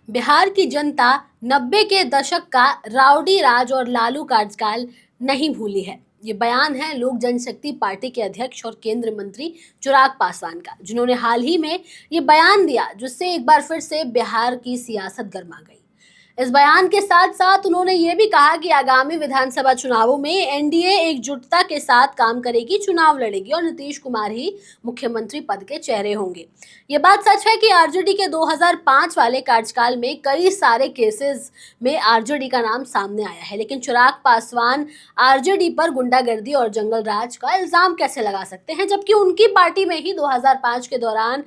बिहार की जनता 90 के दशक का राउडी राज और लालू कार्यकाल नहीं भूली है। ये बयान है लोक जनशक्ति पार्टी के अध्यक्ष और केंद्रीय मंत्री चिराग पासवान का, जिन्होंने हाल ही में ये बयान दिया, जिससे एक बार फिर से बिहार की सियासत गर्मा गई। इस बयान के साथ साथ उन्होंने ये भी कहा कि आगामी विधानसभा चुनावों में एनडीए एकजुटता के साथ काम करेगी, चुनाव लड़ेगी और नीतीश कुमार ही मुख्यमंत्री पद के चेहरे होंगे। ये बात सच है कि आरजेडी के 2005 वाले कार्यकाल में कई सारे केसेस में आरजेडी का नाम सामने आया है, लेकिन चिराग पासवान आरजेडी पर गुंडागर्दी और जंगल राज का इल्जाम कैसे लगा सकते हैं, जबकि उनकी पार्टी में ही 2005 के दौरान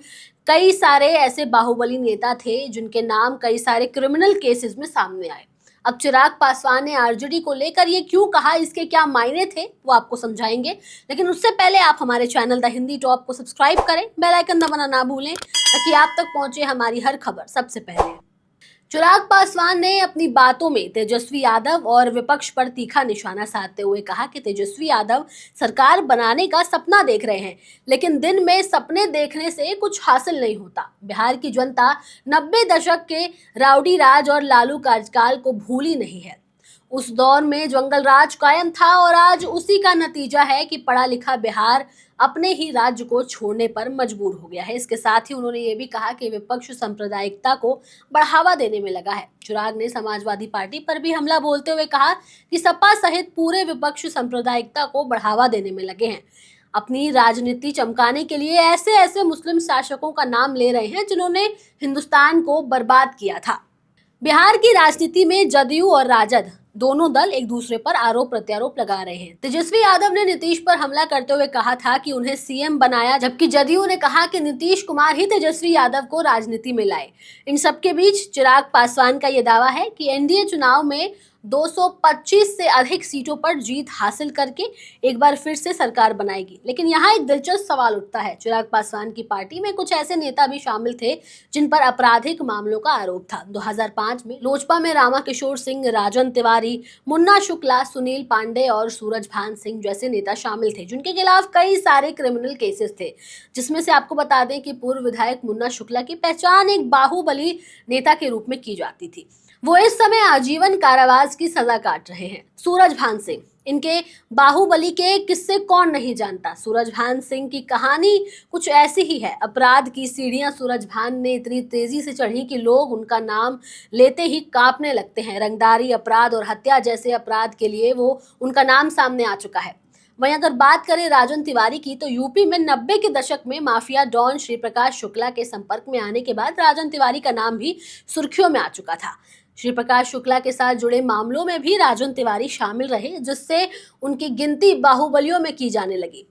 कई सारे ऐसे बाहुबली नेता थे जिनके नाम कई सारे क्रिमिनल केसेस में सामने आए। अब चिराग पासवान ने आरजेडी को लेकर ये क्यों कहा, इसके क्या मायने थे, वो आपको समझाएंगे। लेकिन उससे पहले आप हमारे चैनल द हिंदी टॉप को सब्सक्राइब करें, बेल आइकन दबाना ना भूलें, ताकि आप तक पहुंचे हमारी हर खबर सबसे पहले। चिराग पासवान ने अपनी बातों में तेजस्वी यादव और विपक्ष पर तीखा निशाना साधते हुए कहा कि तेजस्वी यादव सरकार बनाने का सपना देख रहे हैं, लेकिन दिन में सपने देखने से कुछ हासिल नहीं होता। बिहार की जनता 90 दशक के राउडी राज और लालू कार्यकाल को भूली नहीं है। उस दौर में जंगल राज कायम था और आज उसी का नतीजा है कि पढ़ा लिखा बिहार अपने ही राज्य को छोड़ने पर मजबूर हो गया है। इसके साथ ही उन्होंने ये भी कहा कि विपक्ष सांप्रदायिकता को बढ़ावा देने में लगा है। चिराग ने समाजवादी पार्टी पर भी हमला बोलते हुए कहा कि सपा सहित पूरे विपक्ष सांप्रदायिकता को बढ़ावा देने में लगे हैं। अपनी राजनीति चमकाने के लिए ऐसे ऐसे मुस्लिम शासकों का नाम ले रहे हैं जिन्होंने हिंदुस्तान को बर्बाद किया था। बिहार की राजनीति में जदयू और राजद दोनों दल एक दूसरे पर आरोप प्रत्यारोप लगा रहे हैं। तेजस्वी यादव ने नीतीश पर हमला करते हुए कहा था कि उन्हें सीएम बनाया, जबकि जदयू ने कहा कि नीतीश कुमार ही तेजस्वी यादव को राजनीति में लाए। इन सबके बीच चिराग पासवान का यह दावा है कि एनडीए चुनाव में 225 से अधिक सीटों पर जीत हासिल करके एक बार फिर से सरकार बनाएगी। लेकिन यहाँ एक दिलचस्प सवाल उठता है। चिराग पासवान की पार्टी में कुछ ऐसे नेता भी शामिल थे जिन पर आपराधिक मामलों का आरोप था। 2005 में लोजपा में रामा किशोर सिंह, राजन तिवारी, मुन्ना शुक्ला, सुनील पांडे और सूरजभान सिंह जैसे नेता शामिल थे, जिनके खिलाफ कई सारे क्रिमिनल केसेस थे। जिसमें से आपको बता दें कि पूर्व विधायक मुन्ना शुक्ला की पहचान एक बाहुबली नेता के रूप में की जाती थी। वो इस समय आजीवन कारावास की सजा काट रहे हैं। सूरजभान सिंह, इनके बाहुबली के किस्से कौन नहीं जानता। सूरजभान सिंह की कहानी कुछ ऐसी ही है। अपराध की सीढ़ियां सूरजभान ने इतनी तेजी से चढ़ी कि लोग उनका नाम लेते ही कांपने लगते हैं। रंगदारी, अपराध और हत्या जैसे अपराध के लिए वो उनका नाम सामने आ चुका है। वहीं अगर बात करें राजन तिवारी की, तो यूपी में 90 के दशक में माफिया डॉन श्री प्रकाश शुक्ला के संपर्क में आने के बाद राजन तिवारी का नाम भी सुर्खियों में आ चुका था। श्री प्रकाश शुक्ला के साथ जुड़े मामलों में भी राजन तिवारी शामिल रहे, जिससे उनकी गिनती बाहुबलियों में की जाने लगी।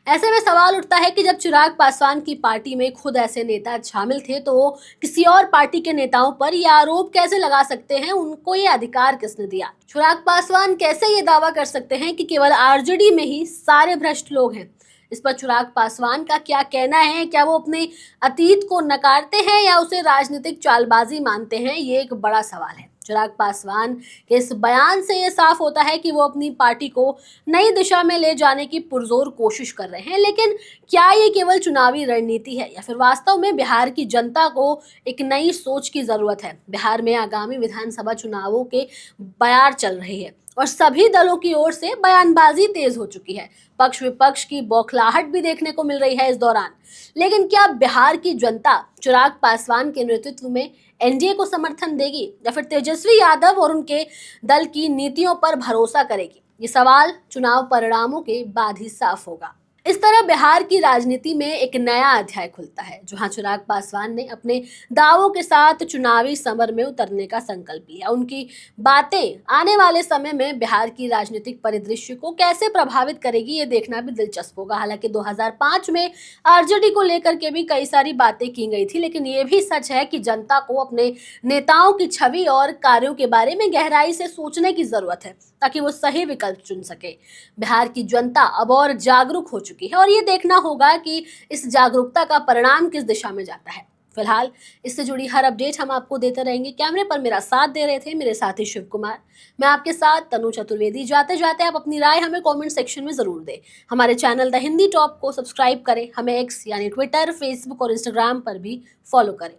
ऐसे में सवाल उठता है कि जब चिराग पासवान की पार्टी में खुद ऐसे नेता शामिल थे, तो किसी और पार्टी के नेताओं पर ये आरोप कैसे लगा सकते हैं? उनको ये अधिकार किसने दिया? चिराग पासवान कैसे ये दावा कर सकते हैं कि केवल आरजेडी में ही सारे भ्रष्ट लोग हैं? इस पर चिराग पासवान का क्या कहना है? क्या वो अपने अतीत को नकारते हैं या उसे राजनीतिक चालबाजी मानते हैं? ये एक बड़ा सवाल है। चिराग पासवान के इस बयान से ये साफ होता है कि वो अपनी पार्टी को नई दिशा में ले जाने की पुरजोर कोशिश कर रहे हैं। लेकिन क्या ये केवल चुनावी रणनीति है या फिर वास्तव में बिहार की जनता को एक नई सोच की जरूरत है? बिहार में आगामी विधानसभा चुनावों के बयार चल रही है और सभी दलों की ओर से बयानबाजी तेज हो चुकी है। पक्ष विपक्ष की बौखलाहट भी देखने को मिल रही है इस दौरान। लेकिन क्या बिहार की जनता चिराग पासवान के नेतृत्व में एनडीए को समर्थन देगी या फिर तेजस्वी यादव और उनके दल की नीतियों पर भरोसा करेगी? ये सवाल चुनाव परिणामों के बाद ही साफ होगा। इस तरह बिहार की राजनीति में एक नया अध्याय खुलता है, जहां चिराग पासवान ने अपने दावों के साथ चुनावी समर में उतरने का संकल्प लिया। उनकी बातें आने वाले समय में बिहार की राजनीतिक परिदृश्य को कैसे प्रभावित करेगी, ये देखना भी दिलचस्प होगा। हालांकि 2005 में आरजेडी को लेकर के भी कई सारी बातें की गई थी, लेकिन ये भी सच है कि जनता को अपने नेताओं की छवि और कार्यों के बारे में गहराई से सोचने की जरूरत है, ताकि वो सही विकल्प चुन सके। बिहार की जनता अब और जागरूक हो चुकी है और ये देखना होगा कि इस जागरूकता का परिणाम किस दिशा में जाता है। फिलहाल इससे जुड़ी हर अपडेट हम आपको देते रहेंगे। कैमरे पर मेरा साथ दे रहे थे मेरे साथी शिव कुमार, मैं आपके साथ तनु चतुर्वेदी। जाते जाते आप अपनी राय हमें कमेंट सेक्शन में जरूर दें। हमारे चैनल द हिंदी टॉप को सब्सक्राइब करें। हमें एक्स यानी ट्विटर, फेसबुक और इंस्टाग्राम पर भी फॉलो करें।